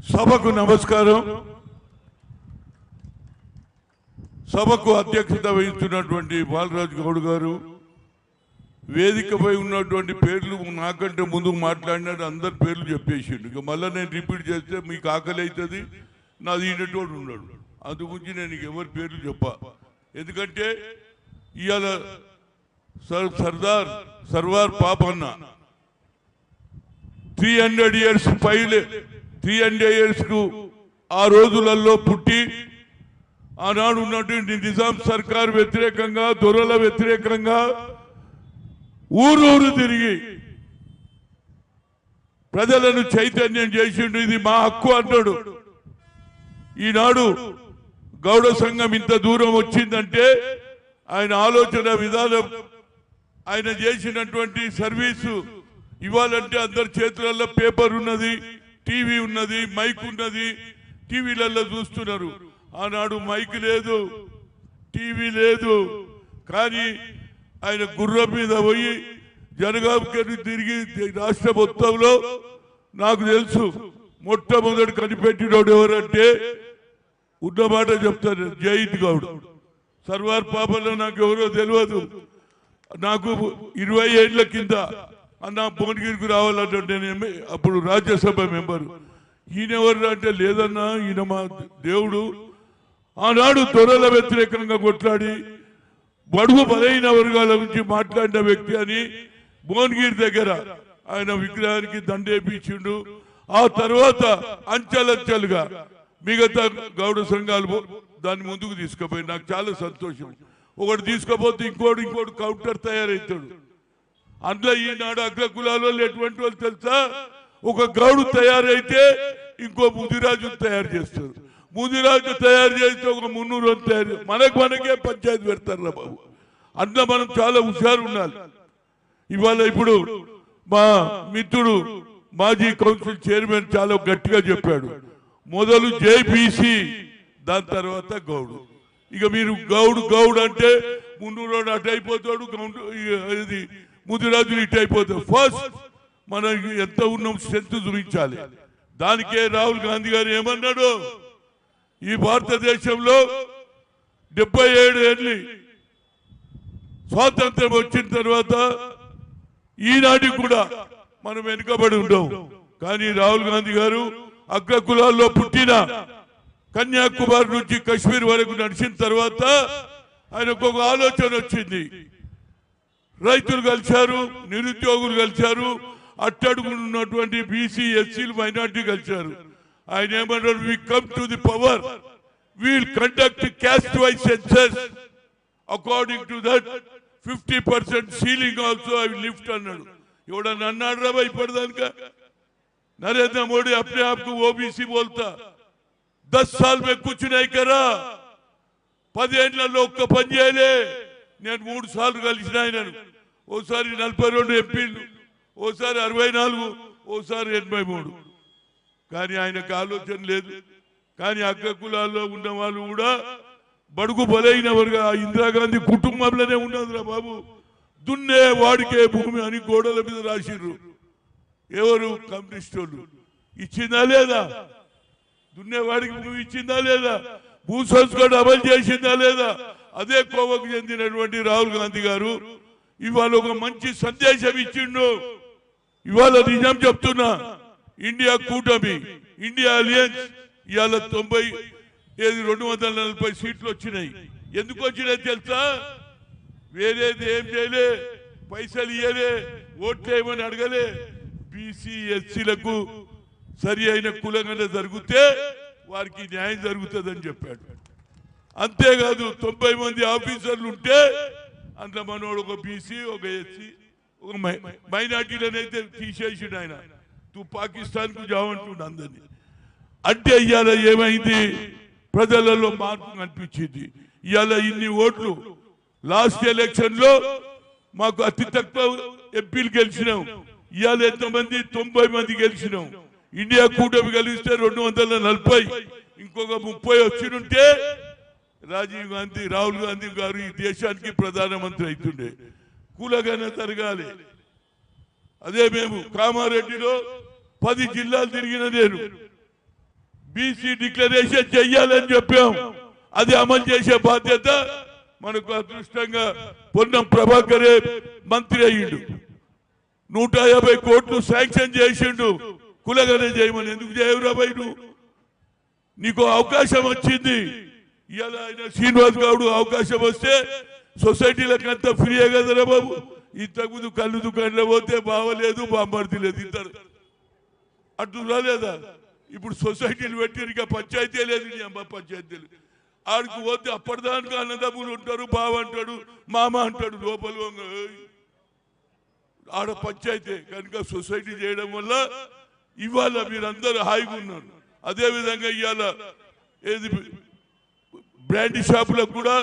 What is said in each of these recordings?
సభకు నమస్కారం. సభకు అధ్యక్షత వహిస్తున్నటువంటి బాలరాజు గౌడ్ గారు, వేదికపై ఉన్నటువంటి పేర్లు నాకంటే ముందు మాట్లాడినాడు, అందరి పేర్లు చెప్పేసిండు. ఇక మళ్ళీ నేను రిపీట్ చేస్తే మీకు ఆకలి అవుతుంది, నాది ఈనటోడు ఉన్నాడు. అందుగురించి నేను ఎవరి పేర్లు చెప్పా. ఎందుకంటే ఇవాళ సర్వార్ పాపన్న 300 years పైలే 300 years కు ఆ రోజులలో పుట్టి ఆనాడు ఉన్నటువంటి నిజాం సర్కార్ వ్యతిరేకంగా, దొరల వ్యతిరేకంగా ఊరూరు తిరిగి ప్రజలను చైతన్యం చేసిండు. ఇది మా హక్కు అంటాడు. ఈనాడు గౌడ సంఘం ఇంత దూరం వచ్చిందంటే ఆయన ఆలోచన విధానం, ఆయన చేసినటువంటి సర్వీసు. ఇవ్వాలంటే అందరి చేతులలో పేపర్ ఉన్నది, టీవీ ఉన్నది, మైక్ ఉన్నది, టీవీలలో చూస్తున్నారు. ఆనాడు మైక్ లేదు, టీవీ లేదు. కానీ ఆయన గుర్రం మీద పోయి జనగాంకి తిరిగి రాష్ట్ర మొత్తంలో నాకు తెలుసు మొట్టమొదటి కనిపెట్టినోడు ఎవరంటే ఉన్నమాట చెప్తాను, జైద్ గౌడ్. సర్వార్ పాపలో నాకు ఎవరో తెలియదు. నాకు 20 ఏళ్ల కింద అన్న భువనగిరికి రావాలంటే నేను అప్పుడు రాజ్యసభ మెంబరు. ఈయనెవరు అంటే లేదన్నా ఈయన మా దేవుడు. ఆనాడు దొరల వ్యతిరేకంగా కొట్లాడి బడుగు బలైన వర్గాల గురించి మాట్లాడిన వ్యక్తి అని భువనగిరి దగ్గర ఆయన విగ్రహానికి దండేపించిండు. ఆ తర్వాత అంచెలంచెలుగా మిగతా గౌడ సంఘాలు దాన్ని ముందుకు తీసుకుపోయి నాకు చాలా సంతోషం. ఒకటి తీసుకుపోతే ఇంకోటి కౌంటర్ తయారవుతాడు. అందులో ఈనాడు అగ్ర కులాల వాళ్ళు ఎటువంటి వాళ్ళు తెలుసా? ఒక గౌడు తయారైతే ఇంకో ముదిరాజు తయారు చేస్తారు, ముదిరాజు తయారు చేస్తే ఒక 300 తయారు, మనకే పంచాయతీ పెడతారు రా బాబు. అందులో మనం చాలా హుషారు ఉండాలి. ఇవాళ ఇప్పుడు మా మిత్రుడు మాజీ కౌన్సిల్ చైర్మన్ చాలా గట్టిగా చెప్పాడు, మొదలు జేబీసీ, దాని తర్వాత గౌడు. ఇక మీరు గౌడు అంటే 300 అటు అయిపోతాడు, ఇది ముదిరాజులు ఇటు అయిపోతాడు. ఫస్ట్ మనం ఎంత ఉన్నాం స్ట్రెంత్ చూపించాలి. దానికే రాహుల్ గాంధీ గారు ఏమన్నాడు, ఈ భారతదేశంలో 77 ఏళ్ళు స్వాతంత్రం వచ్చిన తర్వాత ఈనాటికి కూడా మనం వెనుకబడి ఉండవు. కానీ రాహుల్ గాంధీ గారు అగ్ర కులాల్లో పుట్టిన కన్యాకుమారి నుంచి కశ్మీర్ వరకు నడిచిన తర్వాత ఆయనకు ఒక ఆలోచన వచ్చింది. రైతులు కలిశారు, నిరుద్యోగులు కలిశారు, అట్టడుగున్నటువంటి బీసీ ఎస్సీలు మైనార్టీ కలిశారు. ఆయన ఏమన్నారు, we come to the power, we'll conduct caste wise census, according to that 50% ceiling also I will lift అన్నాడు. ఎవడన్నా అన్నాడు రా ఇప్పటిదానిక? नरेंद्र मोदी अपने आप को ओबीसी बोलता, 10 साल में कुछ नहीं करा, 10 ఏళ్లలో ఒక్క పని చేయలే. నేను 3 సార్లు కలిసిన ఆయనను, ఓసారి 42 ఎంపీలు, ఓసారి 64, ఓసారి 83. కానీ ఆయనకు ఆలోచన లేదు. కానీ అగ్ర కులాల్లో ఉన్న వాళ్ళు కూడా బడుగు బలైనవరుగా ఇందిరాగాంధీ కుటుంబంలోనే ఉన్నదిరా బాబు. దున్నే వాడికే భూమి అని గోడల మీద రాసిర్రు. ఎవరు? కమ్యూనిస్ట్ వాళ్ళు. ఇచ్చిందా లేదా? దున్నేవాడికి భూమి ఇచ్చిందా లేదా? భూ సంస్కరణ అమలు చేసిందా లేదా? అదే కోవకు చెందినటువంటి రాహుల్ గాంధీ గారు ఇవాళ ఒక మంచి సందేశం ఇచ్చిండు. ఇవాళ నిజం చెప్తున్నా, ఇండియా కూటమి, ఇండియా అలియన్స్ ఇవాళ 240 సీట్లు వచ్చినాయి. ఎందుకు వచ్చినాయి తెలుసా? వేరేది ఏం చేయలే, పైసలు ఇయ్యలే, ఓట్లు వేయమని అడగలే. బీసీ ఎస్సీలకు సరి అయిన కులంగా జరిగితే వారికి న్యాయం జరుగుతుందని చెప్పాడు. అంతేకాదు 90 మంది ఆఫీసర్లు ఉంటే అందులో మనోడు ఒక బీసీ, ఒక ఎస్సీ, ఒక మైనార్టీలనైతే తీసేసిండు ఆయన. తూ పాకిస్తాన్ కు జావంటుండు అందరినీ. అంటే ఇవాళ ఏమైంది? ప్రజలలో మార్పు కనిపించింది. ఇవాళ ఇన్ని ఓట్లు. లాస్ట్ ఎలక్షన్ లో మాకు అతి తక్కువ ఎంపీలు గెలిచినాం. ఇవాళ ఎంతమంది? 90 మంది గెలిచినాం. ఇండియా కూటమి కలిస్తే 240, ఇంకొక 30 వచ్చినుంటే రాజీవ్ గాంధీ, రాహుల్ గాంధీ గారు ఈ దేశానికి ప్రధానమంత్రి అవుతుండే. కులగన జరగాలి. అదే మేము కామారెడ్డిలో 10 జిల్లాలు తిరిగిన నేను. బీసీ డిక్లరేషన్ చెయ్యాలని చెప్పాం. అది అమలు చేసే బాధ్యత మనకు అదృష్టంగా పొన్నం ప్రభాకరే మంత్రి అయ్యిండు. 150 కోట్లు శాంక్షన్ చేసిండు. కులగనే చేయమని ఎందుకు చేయవురాబాయి? నీకు అవకాశం వచ్చింది. ఇవాళ ఆయన శ్రీనివాస్ గౌడ్ అవకాశం వస్తే సొసైటీలకు అంతా ఫ్రీయే కదరా బాబు. ఇంతకుముందు కళ్ళు దుకాణంలో పోతే బావలేదు, బాంబర్ది లేదు, ఇద్దరు అటు రాలేదా? ఇప్పుడు సొసైటీలు పెట్టారు, ఇక పంచాయతీ లేదు. నీ అమ్మ పంచాయతీలు ఆడికి పోతే అప్పటిదానికి అన్నదమ్ములు ఉంటారు, బావ అంటాడు, మామ అంటాడు, లోపల ఆడ పంచాయతీ. కనుక సొసైటీ చేయడం వల్ల ఇవాళ మీరందరూ హాయిగా ఉన్నారు. అదేవిధంగా ఇవాళ ఏది బ్రాండ్ షాపులకు కూడా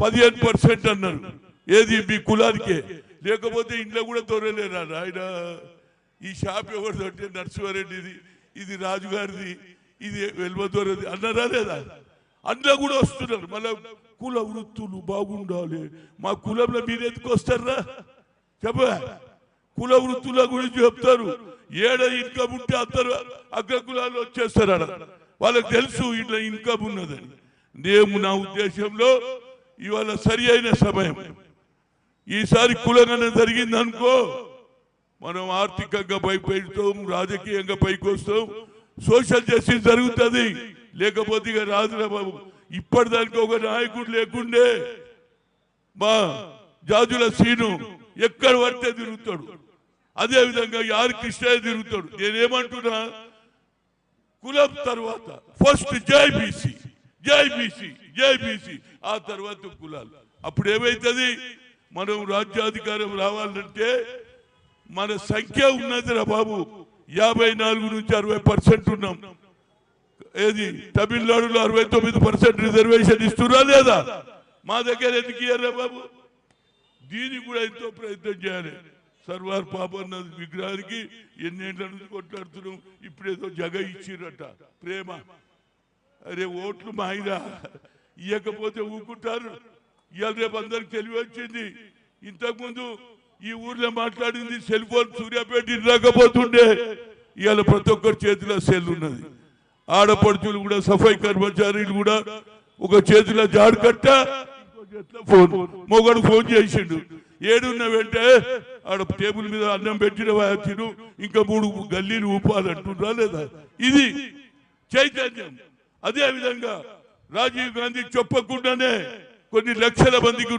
15% అన్నారు. ఏది మీ కులానికే, లేకపోతే ఇంట్లో కూడా దొరలేరా ఆయన. ఈ షాప్ ఎవరిది అంటే నరసింహారెడ్డిది, ఇది రాజుగారిది, ఇది వెల్మదొరది అన్నారా లేదా? అందులో కూడా వస్తున్నారు. మళ్ళా కుల వృత్తులు బాగుండాలి. మా కులంలో మీరు ఎందుకు వస్తారా చెప్ప? కుల వృత్తుల గురించి చెప్తారు. ఏడ ఇన్కమ్ ఉంటే అందరూ అగ్ర కులాలు వచ్చేస్తారు. వాళ్ళకి తెలుసు ఇట్లా ఇన్కమ్ ఉన్నదని. నేను నా ఉద్దేశంలో ఇవాళ సరి అయిన సమయం. ఈసారి కులగన జరిగింది అనుకో, మనం ఆర్థికంగా పైపెడతాం, రాజకీయంగా పైకి వస్తాం, సోషల్ జస్టిస్ జరుగుతుంది. లేకపోతే ఇక రాదురా బాబు. ఇప్పటిదానికి ఒక నాయకుడు లేకుండే మా జాజుల సీను ఎక్కడ పడితే తిరుగుతాడు. అదేవిధంగా యారు కృష్ణయ్య తిరుగుతాడు. నేనేమంటున్నా, కులం తర్వాత ఫస్ట్ జై బీసీ, జై బీసీ, జై బీసీ, ఆ తర్వాత కులాలు. అప్పుడు ఏమైతుంది? మనం రాజ్యాధికారం రావాలంటే మన సంఖ్య ఉన్నదిరా బాబు. 54 నుంచి 60% ఉన్నాం. ఏది తమిళనాడులో 69% రిజర్వేషన్ ఇస్తున్నా లేదా? మా దగ్గర ఎందుకు ఇయ్యారా బాబు? దీనికి కూడా ఎంతో ప్రయత్నం చేయాలి. సర్వార్ పాపన్న విగ్రహానికి ఎన్నేళ్ల నుంచి కొట్లాడుతున్నాం. ఇప్పుడేదో జగ ఇచ్చిరట ప్రేమ. అరే ఓట్లు మా ఆయన ఇవ్వకపోతే ఊకుంటారు. ఇవాళ రేపు అందరికి తెలివి వచ్చింది. ఇంతకుముందు ఈ ఊర్లో మాట్లాడింది సెల్ ఫోన్ సూర్యాపేట రాకపోతుండే. ఇవాళ ప్రతి ఒక్కరి చేతిలో సెల్ ఉన్నది. ఆడపడుచులు కూడా, సఫాయి కర్మచారులు కూడా ఒక చేతిలో జాడు కట్ట, ఫోన్. మొగడు ఫోన్ చేసిండు, ఏడున్న వెంటే ఆడ టేబుల్ మీద అన్నం పెట్టిన తిను, ఇంకా 3 గల్లీలు ఊపాలంటుండ్రా లేదా? ఇది చైతన్యం. అదే విధంగా రాజీవ్ గాంధీ చెప్పకుండానే కొన్ని లక్షల మందికి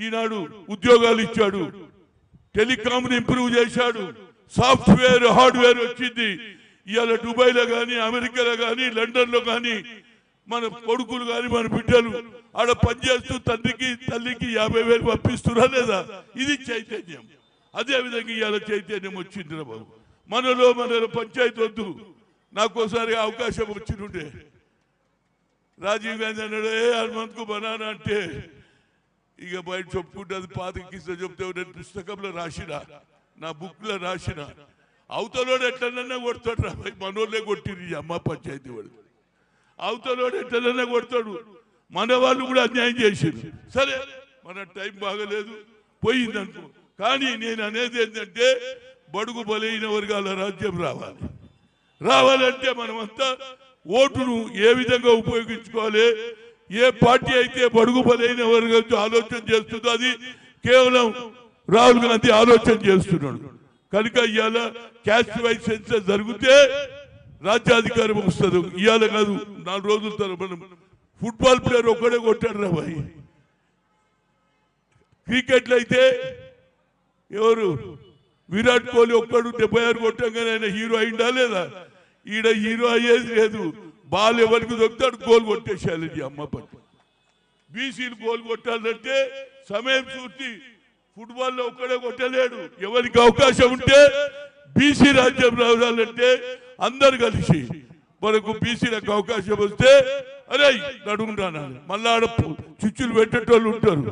ఈనాడు ఉద్యోగాలు ఇచ్చాడు. టెలికామ్ ని ఇంప్రూవ్ చేశాడు. సాఫ్ట్వేర్, హార్డ్వేర్ వచ్చింది. ఇవాళ దుబాయ్లో కానీ, అమెరికాలో కానీ, లండన్లో కానీ మన కొడుకులు కానీ, మన బిడ్డలు ఆడ పనిచేస్తూ తండ్రికి తల్లికి 50,000 పంపిస్తున్నా లేదా? ఇది చైతన్యం. అదే విధంగా ఇవాళ చైతన్యం వచ్చింది బాబు. మనలో పంచాయతీ వద్దు. నాకు ఒకసారి అవకాశం వచ్చిండే. రాజీవ్ గాంధీ అన్నాడు, హనుమంత్కు బనానా అంటే ఇక బయట చెప్పుకుంటే అది పాతకిస్తా చెప్తే నేను పుస్తకంలో రాసిన, నా బుక్ లో రాసిన. అవతలోడు ఎట్లన్నా కొడతాడు రా, మనోళ్ళే కొట్టిరు అమ్మ పంచాయతీ వాడు. అవతలోడు ఎట్లన్నా కొడతాడు. మన వాళ్ళు కూడా అన్యాయం చేసిరు. సరే మన టైం బాగలేదు, పోయిందనుకో. కానీ నేను అనేది ఏంటంటే బడుగు బలైన వర్గాల రాజ్యం రావాలి. రావాలంటే మనమంతా ఓటును ఏ విధంగా ఉపయోగించుకోవాలి, ఏ పార్టీ అయితే బడుగు బలైన వర్గం ఆలోచన చేస్తుందో అది కేవలం రాహుల్ గాంధీ ఆలోచన చేస్తున్నాడు. కనుక ఇవాళ క్యాస్ట్ వైజ్ సెన్సస్ జరిగితే రాజ్యాధికారం వస్తుంది. ఇవాళ కాదు, 4 రోజుల తర్వాత. మనం ఫుట్బాల్ ప్లేయర్ ఒక్కడే కొట్టాడు రా భాయ్. క్రికెట్లో అయితే ఎవరు విరాట్ కోహ్లీ ఒక్కడు 76 కొట్టంగానే ఆయన హీరో అయిందా లేదా? ఈడ హీరో అయ్యేది లేదు. బాల్ ఎవరికి దొరుకుతాడు, గోల్ కొట్టేసేయాలి అమ్మ పట్టు. బీసీలు గోల్ కొట్టాలంటే సమయం చూసి ఫుట్బాల్లో ఒక్కడే కొట్టలేడు. ఎవరికి అవకాశం ఉంటే బీసీ రాజ్యం రావాలంటే అందరు కలిసి మనకు బీసీలకు అవకాశం వస్తే అరే నడుగుంటాను మళ్ళా ఆడ చుచ్చులు పెట్టేటోళ్ళు ఉంటారు.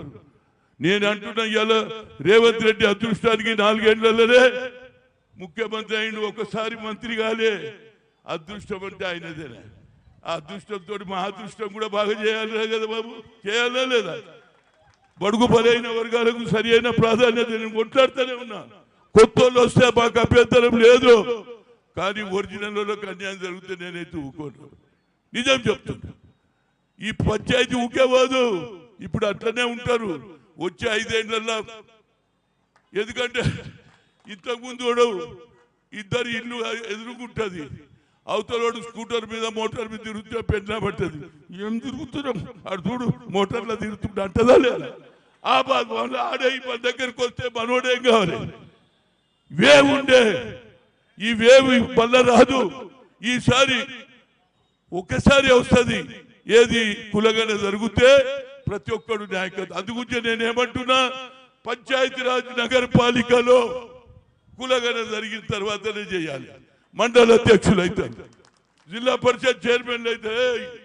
నేను అంటున్నా ఇవాళ రేవంత్ రెడ్డి అదృష్టానికి 4 ఏళ్లలోనే ముఖ్యమంత్రి అయిన, ఒకసారి మంత్రి కాలే. అదృష్టం అంటే ఆయనదేనా? ఆ అదృష్టంతో మా అదృష్టం కూడా బాగా చేయాలి కదా బాబు, చేయాలా లేదా? బడుగు బలైన వర్గాలకు సరి అయిన ప్రాధాన్యత నేను కొట్లాడుతూనే ఉన్నా. కొత్త వాళ్ళు వస్తే మాకు అభ్యంతరం లేదు. కానీ ఒరిజినల్ వాళ్ళకి అన్యాయం జరిగితే నేనైతే ఊకోను. నిజం చెప్తున్నా. ఈ పంచాయతీ ఊకేవాదు, ఇప్పుడు అట్లనే ఉంటారు వచ్చే 5 ఏళ్లలో. ఎందుకంటే ఇంతకుముందు ఇద్దరు ఇల్లు ఎదురుకుంటుంది, అవతలోడు స్కూటర్ మీద మోటార్ మీద తిరుగుతుంటే పెన్నా పట్టది. ఏం తిరుగుతున్నాం అటు చూడు మోటార్లో తిరుగుతుంటే అంటదా లేదా? ఆ బాధ ఆడే మన దగ్గరికి వస్తే మనోడేం కావాలి? వేవ్ ఉండే ఈ వేవ్ మళ్ళా రాదు. ఈసారి ఒక్కసారి వస్తుంది. ఏది కులగన జరిగితే ప్రతి ఒక్కడు నాయకత్వం. అందుగురించి నేనేమంటున్నా, పంచాయతీరాజ్ నగరపాలికలో కులగన జరిగిన తర్వాతనే చేయాలి. మండల అధ్యక్షులు అవుతారు, జిల్లా పరిషత్ చైర్మన్లు అయితే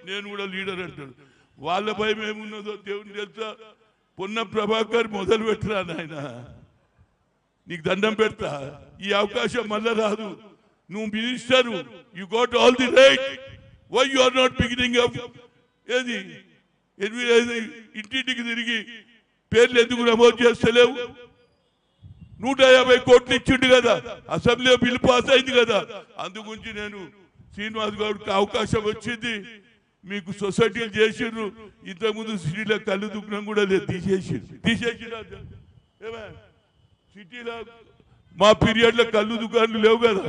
నేను కూడా లీడర్ అంటాడు. వాళ్ళ భయం ఏమున్నదో దేవుని తెలుసా. పొన్న ప్రభాకర్ మొదలు పెట్టరా నాయన, నీకు దండం పెడతా. ఈ అవకాశం మళ్ళా రాదు. నువ్వు minister, you got all the right. Why you are not beginning up? ఏది ఇంటింటికి తిరిగి పేర్లు ఎందుకు నమోదు చేస్తలేవు? 150 కోట్లు ఇచ్చిండు కదా, అసెంబ్లీలో బిల్లు పాస్ అయింది కదా. అందుగురించి నేను శ్రీనివాస్ గౌడ్కి అవకాశం వచ్చింది. మీకు సొసైటీలు చేసిండ్రు. ఇంతకుముందు సిటీలో కళ్ళు దుఃఖం కూడా లేదు, తీసేసిన సిటీలో మా పీరియడ్లో కళ్ళు దుకాణాలు లేవు కదా.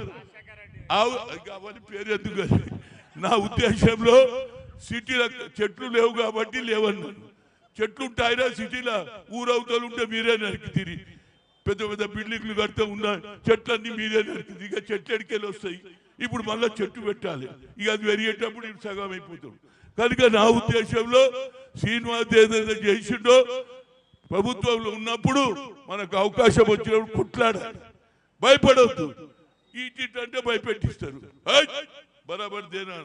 అవన్నీ పేరు ఎందుకు కదా. నా ఉద్దేశంలో సిటీలో చెట్లు లేవు కాబట్టి లేవన్నాను. చెట్లు ఉంటాయినా సిటీలో, ఊరవుతలు ఉంటే మీరే నరికి తిరిగి పెద్ద పెద్ద బిల్డింగ్లు కడితే ఉన్న చెట్లన్నీ మీరే నరికి. ఇక చెట్లు ఎడికెళ్ళి వస్తాయి. ఇప్పుడు మళ్ళీ చెట్టు పెట్టాలి. ఇక అది పెరిగేటప్పుడు ఇది సగం అయిపోతాం. కనుక నా ఉద్దేశంలో శ్రీనివాస్ ఏదైతే చేసిండో ప్రభుత్వంలో ఉన్నప్పుడు మనకు అవకాశం వచ్చినప్పుడు కొట్లాడాలి, భయపడవద్దు. ఈటింటే భయపెట్టిస్తారు. బరాబర్ దేనా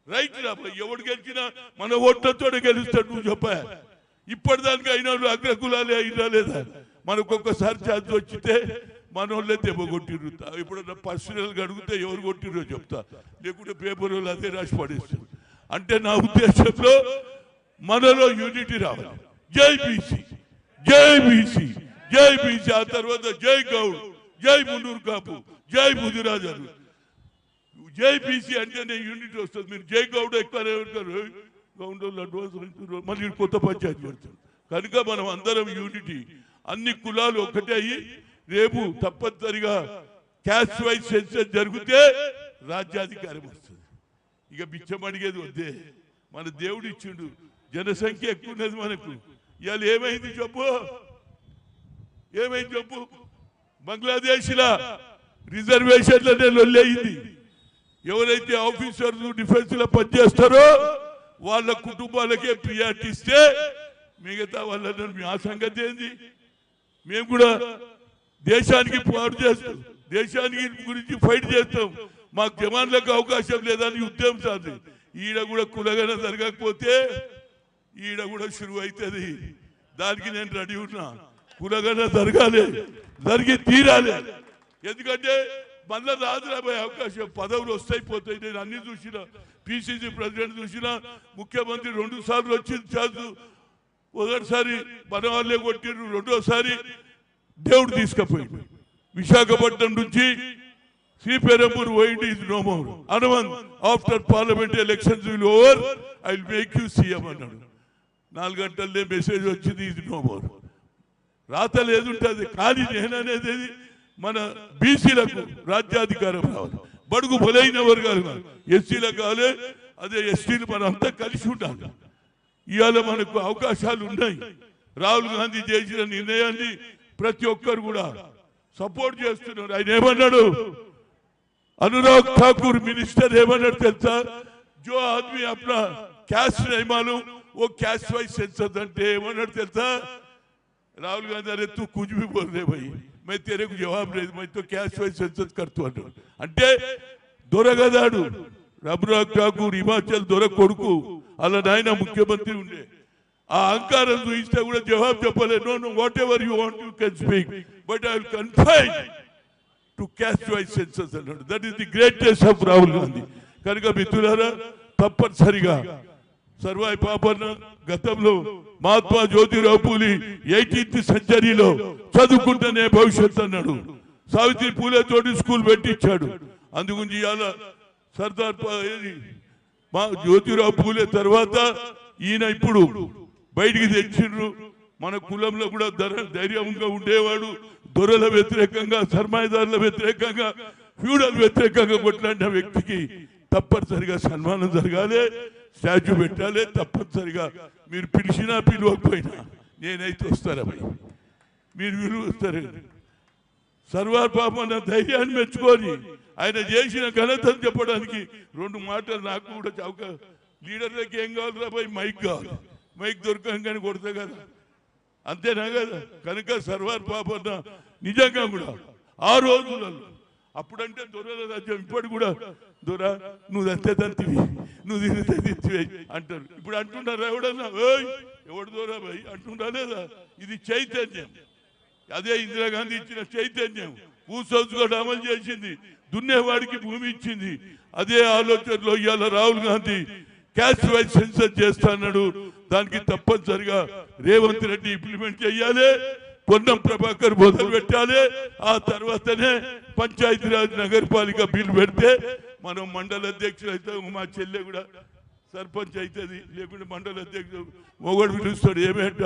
రైట్ రా, ఎవడు గెలిచినా మన ఓట్లతో గెలుస్తాడు. నువ్వు చెప్పా ఇప్పటిదానికి అయిన వాళ్ళు అగ్రకులాలే అయినా లేదా? మనకు ఒక్కసారి ఛాన్స్ వచ్చితే మన వాళ్ళే దెబ్బ కొట్టిర్రు. ఇప్పుడు పర్సనల్గా అడిగితే ఎవరు కొట్టిర్రో చెప్తా, లేకుంటే పేపర్ వాళ్ళు అదే రాసి పడేస్తారు. అంటే నా ఉద్దేశంలో మనలో యూనిటీ రావాలి. జై బీసీ, జై బీసీ, జై బీసీ. ఆ తర్వాత జై గౌడ్, జై మున్నూరు కాపు, జై ముదిరాజు. జై బీసీ అంటేనే యూనిటీ వస్తుంది. మీరు జై గౌడ్ ఎక్కువ గౌండ్ అడ్వాన్స్ మళ్ళీ కొత్త పంచాయతీ పెడతారు. కనుక మనం అందరం యూనిటీ, అన్ని కులాలు ఒకటే అయ్యి రేపు తప్పనిసరిగా క్యాస్ట్ వైజ్ సెన్సస్ జరిగితే రాజ్యాధికారం వస్తుంది. ఇక బిచ్చం అడిగేది వద్దే. మన దేవుడు ఇచ్చిండు, జనసంఖ్య ఎక్కువ ఉన్నది మనకు. ఇవాళ ఏమైంది చెప్పు, ఏమైంది చెప్పు? బంగ్లాదేశ్లా రిజర్వేషన్లనే లొల్లయింది. ఎవరైతే ఆఫీసర్లు డిఫెన్స్ లో పనిచేస్తారో వాళ్ళ కుటుంబాలకే ప్రియారిటీ ఇస్తే మిగతా వాళ్ళ ఆ సంగతి ఏంది? మేము కూడా దేశానికి పాటు చేస్తాం, దేశానికి గురించి ఫైట్ చేస్తాం. మాకు జవాన్లకు అవకాశం లేదని ఉద్యమం సాధి. ఈడ కూడా కులగన జరగకపోతే ఈడ కూడా షురు అవుతుంది. దానికి నేను రెడీ ఉన్నా. కులగన జరగాలి, జరిగి తీరాలి. ఎందుకంటే మళ్ళా రాదు రాబోయే అవకాశం. పదవులు వస్తాయి పోతాయి. నేను అన్ని చూసినా, పిసిసి ప్రెసిడెంట్ చూసినా, ముఖ్యమంత్రి 2 సార్లు వచ్చింది ఛాన్స్. ఒకసారి మన వాళ్ళే కొట్టిండ్రు, రెండోసారి దేవుడు తీసుకుపోయింది. విశాఖపట్నం నుంచి శ్రీపెరంబూర్ పోయింది. ఇది no more. Hanumanth after parliament elections will over I will make you CM అన్నాడు. 4 గంటలనే మెసేజ్ వచ్చింది, ఇది నో మోర్. రాత లేదుంటుంది. కానీ నేననేది మన బీసీలకు రాజ్యాధికారం రావాలి, బడుగు బలైన వర్గాలు కాదు, ఎస్సీలకు కావాలి, అదే ఎస్టీలు మనం అంతా కలిసి ఉండాలి. ఇవాళ మనకు అవకాశాలు ఉన్నాయి. రాహుల్ గాంధీ చేసిన నిర్ణయాన్ని ప్రతి ఒక్కరు కూడా సపోర్ట్ చేస్తున్నారు. ఆయన ఏమన్నాడు, అనురాగ్ ఠాకూర్ మినిస్టర్ ఏమన్నాడు తెలుసా? జో ఆద్మీ అప్నా క్యాస్ట్ नहीं मालूम वो कैस्ट वाइज सेंसस అంటే ఏమన్నాడు తెలుసా? राहुल गांधी अरे तू कुछ भी बोल रहे भाई, मैं तेरे को जवाब नहीं, मैं तो कैस्ट वाइज सेंसस करता हूं అంటే దొరగదాడు. అనురాగ్ ఠాకూర్ హిమాచల్ దొర కొడుకు, అలా నాయన ముఖ్యమంత్రి ఉండే. ఆ అహంకారం చూస్తే కూడా జవాబు చెప్పలేదు. No no whatever you want you can speak but I will confine to caste wise census అన్నాడు. That is the greatest of Rahul Gandhi. కనుక మిత్రులారా తప్పనిసరిగా సర్వాయి పాపన్న గతంలో మహాత్మా జ్యోతిరావు పూలి 18th సెంచరీలో చదువుకుంటేనే భవిష్యత్ అన్నాడు. సావిత్రి పూలే తోటి స్కూల్ పెట్టించాడు. అందుగురించి ఇవాళ సర్దార్ మా జ్యోతిరావు పూలే తర్వాత ఈయన ఇప్పుడు బయటికి తెచ్చిండ్రు. మన కులంలో కూడా ధైర్యంగా ఉండేవాడు. దొరల వ్యతిరేకంగా, సర్మాయిదారుల వ్యతిరేకంగా, ఫ్యూడల్ వ్యతిరేకంగా కొట్లాడిన వ్యక్తికి తప్పనిసరిగా సన్మానం జరగాలి, స్టాచ్యూ పెట్టాలి. తప్పనిసరిగా మీరు పిలిచినా పిలవకపోయినా నేనైతే వస్తారా భయ్, మీరు విలువస్తారు. సర్వార్ పాపన్న ధైర్యాన్ని మెచ్చుకొని ఆయన చేసిన ఘనతను చెప్పడానికి 2 మాటలు నాకు కూడా చౌక. లీడర్లకి ఏం కావాలిరా భయ్? మైక్ కావాలి. మైక్ దొరకంగానే కొడతా కదా, అంతేనా కదా? కనుక సర్వార్ పాపన్న నిజంగా కూడా ఆ రోజులలో అప్పుడంటే దొరల రాజ్యం, ఇప్పటి కూడా దొర నువ్వు అంతే తంతివి, నువ్వు తిరిగితే తిత్తివి అంటారు. ఇప్పుడు అంటున్నారా ఎవడన్నా? ఎవడు దొర భయ్ అంటున్నా లేదా? ఇది చైతన్యం. అదే ఇందిరాగాంధీ ఇచ్చిన చైతన్యం. భూసౌస్ కూడా అమలు చేసింది, దున్నేవాడికి భూమి ఇచ్చింది. అదే ఆలోచనలో ఇవాళ Rahul Gandhi caste wise census చేస్తాడు. దానికి తప్పనిసరిగా రేవంత్ రెడ్డి ఇంప్లిమెంట్ చేయాలి, పొన్నం ప్రభాకర్ మొదలు పెట్టాలి. ఆ తర్వాతనే పంచాయతీరాజ్ నగరపాలిక బిల్లు పెడితే మనం మండల అధ్యక్షులు అవుతాం. మా చెల్లె కూడా సర్పంచ్ అవుతుంది, లేకుంటే మండల అధ్యక్షుడు మొగడు పిలుస్తాడు. ఏమేంట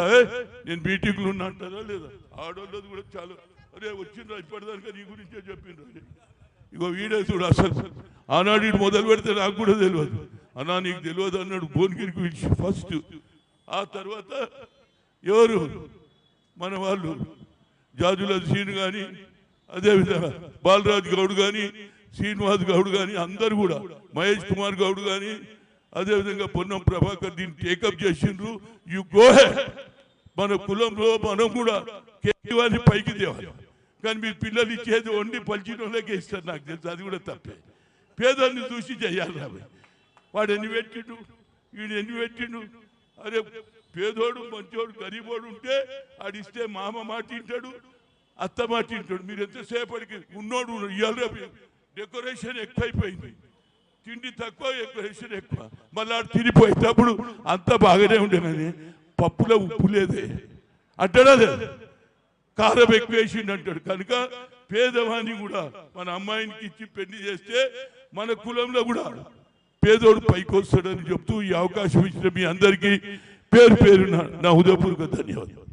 నేను మీటింగ్లు ఉన్నా అంటారా లేదా? ఆడోళ్ళది కూడా చాలా అరే వచ్చిండ్రా ఇప్పటిదాకా నీ గురించే చెప్పిండ్రు. ఇగో వీడే చూడు, అసలు ఆనాడు మొదలు పెడితే నాకు కూడా తెలియదు. అన్నా నీకు తెలియదు అన్నాడు భువనగిరికి పిలిచి ఫస్ట్. ఆ తర్వాత ఎవరు మన వాళ్ళు జాజుల శ్రీను కానీ, అదేవిధంగా బాలరాజ్ గౌడ్ కానీ, శ్రీనివాస్ గౌడ్ కానీ, అందరు కూడా మహేష్ కుమార్ గౌడ్ కానీ, అదేవిధంగా పొన్నం ప్రభాకర్ దీన్ని టేకప్ చేసిండ్రు. You go head. మన కులంలో మనం కూడా కేవలం పైకి తేవాలి. కానీ మీరు పిల్లలు ఇచ్చేది వండి పలిచినోళ్ళకే ఇస్తారు. నాకు తెలుసు అది కూడా తప్పే. పేదల్ని చూసి చేయాలి. వాడు ఎన్ని పెట్టిండు, వీడు ఎన్ని పెట్టిండు. అరే పేదోడు మంచోడు గరీబోడు ఉంటే ఆడిస్తే మామ మాట తింటాడు, అత్త మాట తింటాడు. మీరు ఎంతసేపటికి ఉన్నోడు ఇవాళ డెకరేషన్ ఎక్కువైపోయింది, తిండి తక్కువ డెకరేషన్ ఎక్కువ. మళ్ళీ ఆడు తిరిగిపోయేటప్పుడు అంత బాగానే ఉండే కానీ పప్పులో ఉప్పు లేదే అంటాడా లేదు, కారం ఎక్కువ వేసిండు అంటాడు. కనుక పేదవాణి కూడా మన అమ్మాయినికి ఇచ్చి పెళ్లి చేస్తే మన కులంలో కూడా పేదోడు పైకి వస్తాడని చెప్తూ ఈ అవకాశం ఇచ్చిన మీ అందరికీ పేరు పేరున నా హృదయపూర్వక ధన్యవాదాలు.